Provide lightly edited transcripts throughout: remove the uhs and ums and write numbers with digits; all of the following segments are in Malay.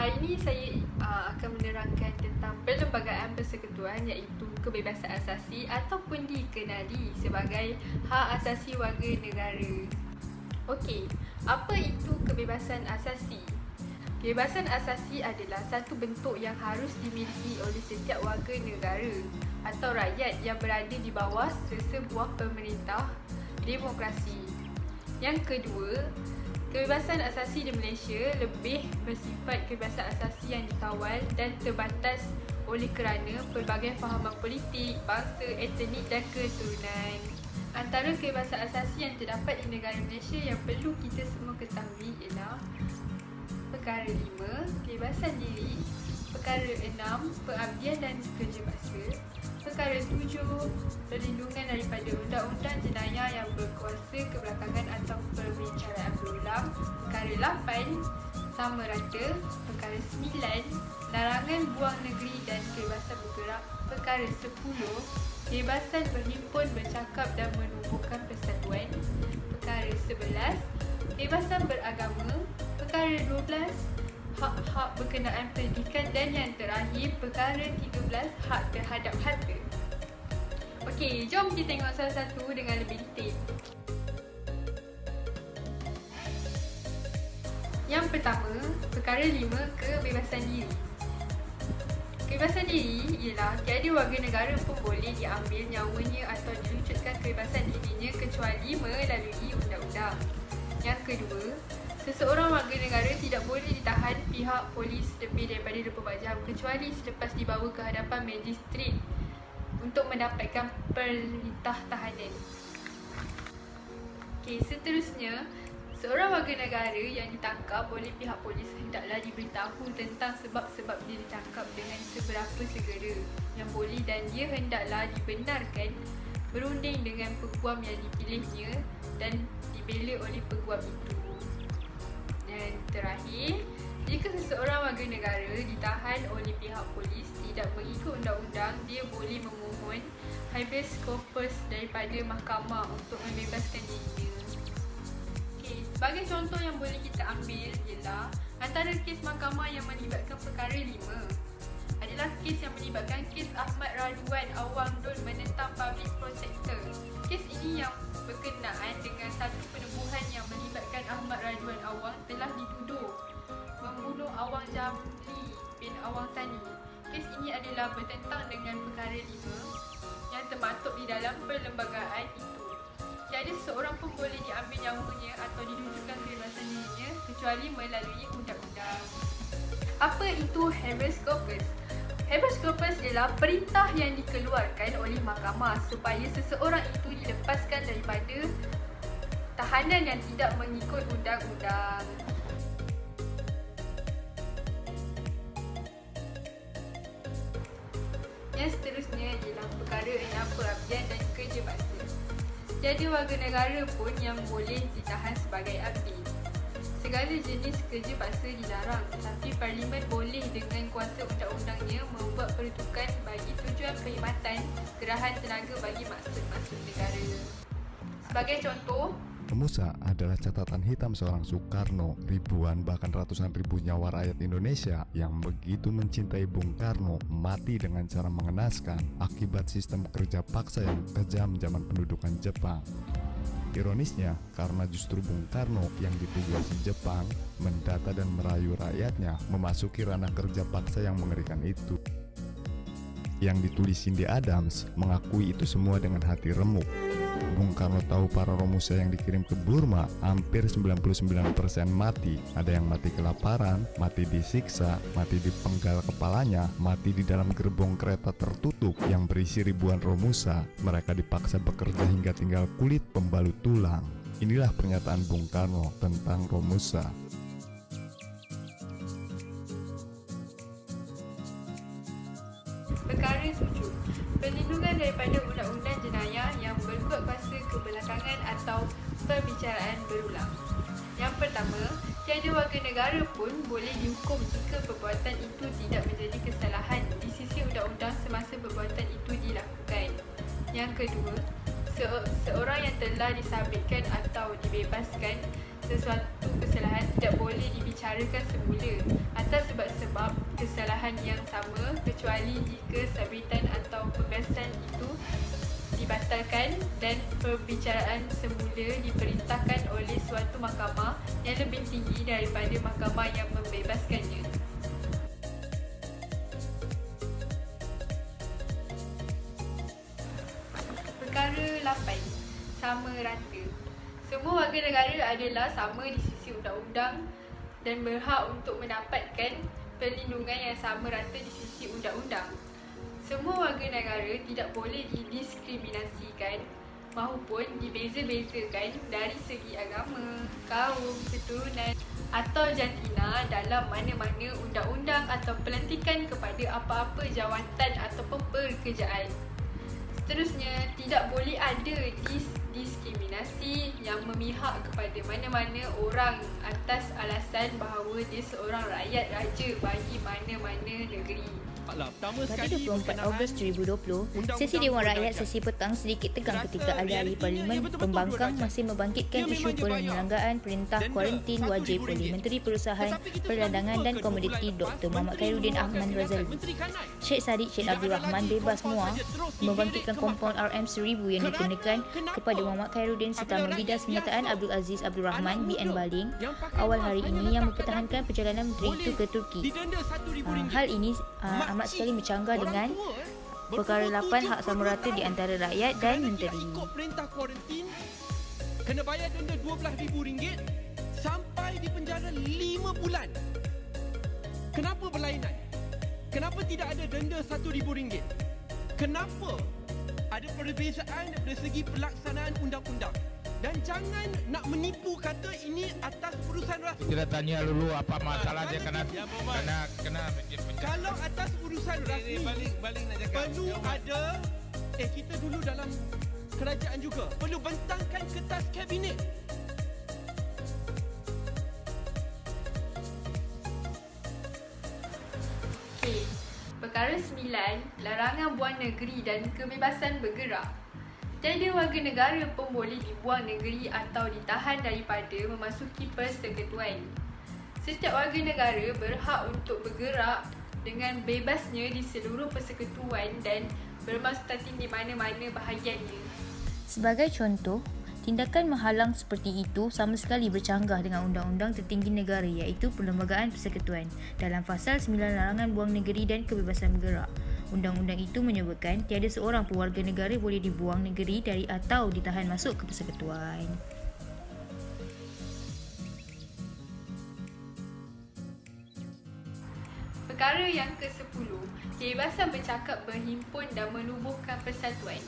Hari ini saya akan menerangkan tentang Perlembagaan Persekutuan, iaitu kebebasan asasi ataupun dikenali sebagai hak asasi warga negara. Okey, apa itu kebebasan asasi? Kebebasan asasi adalah satu bentuk yang harus dimiliki oleh setiap warga negara atau rakyat yang berada di bawah sebuah pemerintah demokrasi. Yang kedua, kebebasan asasi di Malaysia lebih bersifat kebebasan asasi yang dikawal dan terbatas oleh kerana pelbagai fahaman politik, bangsa, etnik dan keturunan. Antara kebebasan asasi yang terdapat di negara Malaysia yang perlu kita semua ketahui ialah Perkara 5, kebebasan diri. Perkara 6, pengabdian dan kerja paksa. Perkara 7, perlindungan daripada undang-undang jenayah yang berkuasa kebelakangan atau perbicaraan berulang. Perkara 8, sama rata. Perkara 9, larangan buang negeri dan kebebasan bergerak. Perkara 10, kebebasan berhimpun, bercakap dan menumbuhkan persatuan. Perkara 11, kebebasan beragama. Perkara 12, hak-hak berkenaan pendidikan, dan yang terakhir perkara 13, hak terhadap harta. Okey, jom kita tengok salah satu dengan lebih detail. Yang pertama, perkara 5, kebebasan diri. Kebebasan diri ialah tiada warga negara pun boleh diambil nyawanya atau dilucutkan kebebasan dirinya kecuali melalui undang-undang. Yang kedua, seseorang warga negara tidak boleh ditahan pihak polis lebih daripada 24 jam kecuali selepas dibawa ke hadapan magistrat untuk mendapatkan perintah tahanan. Okey, seterusnya, seorang warga negara yang ditangkap oleh pihak polis hendaklah diberitahu tentang sebab-sebab dia ditangkap dengan seberapa segera yang boleh, dan dia hendaklah dibenarkan berunding dengan peguam yang dipilihnya dan dibela oleh peguam itu. Dan terakhir, jika seseorang warga negara ditahan oleh pihak polis tidak mengikut undang-undang, dia boleh memohon habeas corpus daripada mahkamah untuk membebaskan dirinya. Okay, sebagai contoh yang boleh kita ambil ialah antara kes mahkamah yang melibatkan perkara 5 adalah kes yang melibatkan kes Ahmad Radwan Awang Dul menentang public protector. Kes ini yang berkenaan dengan satu penubuhan yang melibatkan Ahmad Radwan Awang telah dituduh membunuh Awang Jamli bin Awang Sani. Kes ini adalah bertentang dengan perkara 5 yang termaktub di dalam perlembagaan itu. Tiada seorang pun boleh diambil nyawanya atau dilucutkan kebebasan dirinya kecuali melalui undang-undang. Apa itu habeas corpus? Habeas corpus ialah perintah yang dikeluarkan oleh mahkamah supaya seseorang itu dilepaskan daripada tahanan yang tidak mengikut undang-undang. Yang seterusnya ialah perkara 6, pengabdian dan kerja paksa. Tiada warga negara pun yang boleh ditahan sebagai abdi. Segala jenis kerja paksa dilarang, tetapi Parlimen boleh dengan kuasa undang-undangnya membuat peruntukan bagi tujuan perkhidmatan gerahan tenaga bagi maksud-maksud negara. Sebagai contoh, Romusa adalah catatan hitam seorang Soekarno. Ribuan bahkan ratusan ribu nyawa rakyat Indonesia yang begitu mencintai Bung Karno mati dengan cara mengenaskan akibat sistem kerja paksa yang kejam zaman pendudukan Jepang. Ironisnya, karena justru Bung Karno yang ditugasi Jepang mendata dan merayu rakyatnya memasuki ranah kerja paksa yang mengerikan itu. Yang ditulis Cindy Adams mengakui itu semua dengan hati remuk. Bung Karno tahu para Romusa yang dikirim ke Burma hampir 99% mati. Ada yang mati kelaparan, mati disiksa, mati dipenggal kepalanya, mati di dalam gerbong kereta tertutup yang berisi ribuan Romusa. Mereka dipaksa bekerja hingga tinggal kulit pembalut tulang. Inilah pernyataan Bung Karno tentang Romusa. perkara 7, perlindungan daripada undang-undang jenayah yang berkuat kuasa kebelakangan atau perbicaraan berulang. Yang pertama, tiada warga negara pun boleh dihukum jika perbuatan itu tidak menjadi kesalahan di sisi undang-undang semasa perbuatan itu dilakukan. Yang kedua, seorang yang telah disabitkan atau dibebaskan sesuatu kesalahan tidak boleh dibicarakan semula atas sebab-sebab sebab kesalahan yang sama kecuali jika sabitan atau pembiasan itu dibatalkan dan perbicaraan semula diperintahkan oleh suatu mahkamah yang lebih tinggi daripada mahkamah yang membebaskannya. Perkara 8. Sama rata. Semua warga negara adalah sama di sisi undang-undang dan berhak untuk mendapatkan perlindungan yang sama rata di sisi undang-undang. Semua warga negara tidak boleh didiskriminasikan maupun dibeza-bezakan dari segi agama, kaum, keturunan atau jantina dalam mana-mana undang-undang atau pelantikan kepada apa-apa jawatan ataupun pekerjaan. Seterusnya, tidak boleh ada diskriminasi yang memihak kepada mana-mana orang atas alasan bahawa dia seorang rakyat raja bagi mana-mana negeri. Pada 24 Ogos 2020, sesi Dewan Rakyat sesi petang sedikit tegang ketika ahli-ahli Parlimen pembangkang masih membangkitkan isu penyelenggaraan perintah kuarantin wajib oleh Menteri Perusahaan, Perdagangan dan Komoditi Dr. Muhammad Khairuddin Ahmad Razali. Sheikh Sadiq Sheikh Abdul Rahman bebas muar membangkitkan kompaun RM1000 yang dikenakan kepada Muhammad Khairuddin serta membidas kenyataan Abdul Aziz Abdul Rahman BN Baling awal hari ini yang mempertahankan perjalanan menteri itu ke Turki. Hal ini amat sekali bercanggah dengan perkara 8 hak sama rata di antara rakyat dan menteri. Perintah kuarantin kena bayar denda RM12,000 sampai di penjara 5 bulan. Kenapa berlainan? Kenapa tidak ada denda RM1,000? Kenapa ada perbezaan daripada segi pelaksanaan undang-undang? Dan jangan nak menipu kata ini atas urusan rasmi. Kita tanya dulu apa masalah dia kena Kalau atas urusan rasmi balik nak cakap. Perlu ada kita dulu dalam kerajaan juga perlu bentangkan kertas kabinet. Okey. Perkara 9, larangan buang negeri dan kebebasan bergerak. Tiada warga negara pun boleh dibuang negeri atau ditahan daripada memasuki persekutuan. Setiap warga negara berhak untuk bergerak dengan bebasnya di seluruh persekutuan dan bermaksudati di mana-mana bahagiannya. Sebagai contoh, tindakan menghalang seperti itu sama sekali bercanggah dengan undang-undang tertinggi negara iaitu Perlembagaan Persekutuan dalam Fasal 9 Larangan Buang Negeri dan Kebebasan Bergerak. Undang-undang itu menyebutkan tiada seorang pun warga negara boleh dibuang negeri dari atau ditahan masuk ke persekutuan. Perkara yang ke-10, kebebasan bercakap, berhimpun dan menubuhkan persatuan.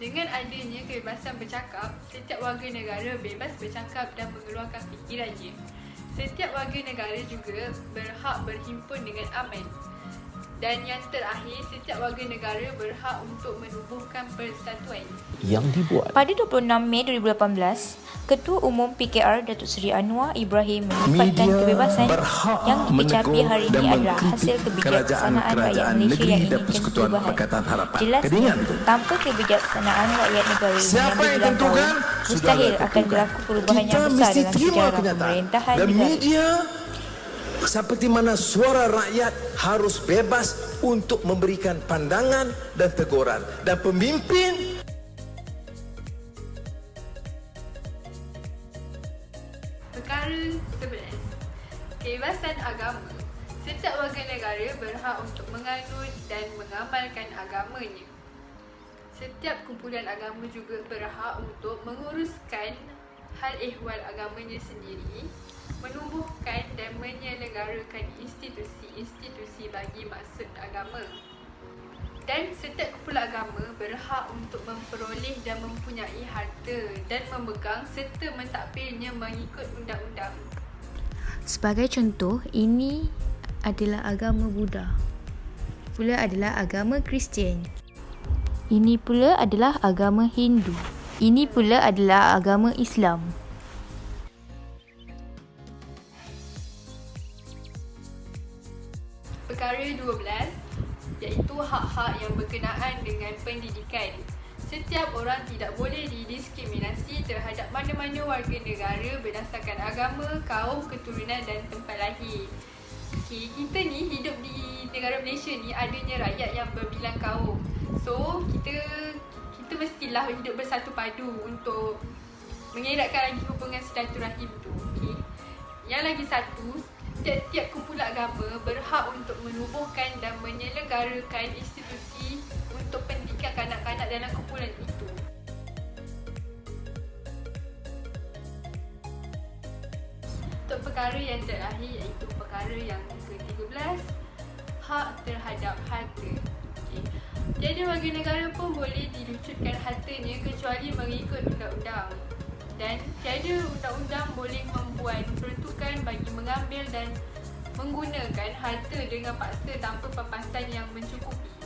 Dengan adanya kebebasan bercakap, setiap warga negara bebas bercakap dan mengeluarkan fikirannya. Setiap warga negara juga berhak berhimpun dengan aman. Dan yang terakhir, setiap warga negara berhak untuk menubuhkan persatuan yang dibuat. Pada 26 Mei 2018, Ketua Umum PKR Datuk Seri Anwar Ibrahim menyifatkan kebebasan yang dikecapi hari ini adalah hasil kebijaksanaan rakyat Malaysia yang inginkan perubahan. Jelasnya, tanpa kebijaksanaan rakyat negara ini yang berjangkauan, mustahil akan berlaku perubahan yang besar dalam sejarah pemerintahan negara. Seperti mana suara rakyat harus bebas untuk memberikan pandangan dan teguran. Dan pemimpin Perkara 11, kebebasan agama. Setiap warga negara berhak untuk menganut dan mengamalkan agamanya. Setiap kumpulan agama juga berhak untuk menguruskan hal ehwal agamanya sendiri, menubuhkan dan menyelenggarakan institusi-institusi bagi maksud agama. Dan setiap kumpulan agama berhak untuk memperoleh dan mempunyai harta dan memegang serta mentadbirnya mengikut undang-undang. Sebagai contoh, ini adalah agama Buddha. Pula adalah agama Kristian. Ini pula adalah agama Hindu. Ini pula adalah agama Islam. Perkara 12, iaitu hak-hak yang berkenaan dengan pendidikan. Setiap orang tidak boleh didiskriminasi terhadap mana-mana warga negara berdasarkan agama, kaum, keturunan dan tempat lahir. Okay, kita ni hidup di negara Malaysia ni adanya rakyat yang berbilang kaum. So, kita mestilah hidup bersatu padu untuk mengeratkan lagi hubungan silaturahim tu. Okay. Yang lagi satu, tiap-tiap kumpulan agama berhak untuk menubuhkan dan menyelenggarakan institusi untuk pendidikan kanak-kanak dalam kumpulan itu. Untuk perkara yang terakhir iaitu perkara yang ke-13, hak terhadap harta. Okay. Tiada warga negara pun boleh dilucutkan hartanya kecuali mengikut undang-undang. Dan tiada undang-undang boleh membuat peruntukan bagi mengambil dan menggunakan harta dengan paksa tanpa papasan yang mencukupi.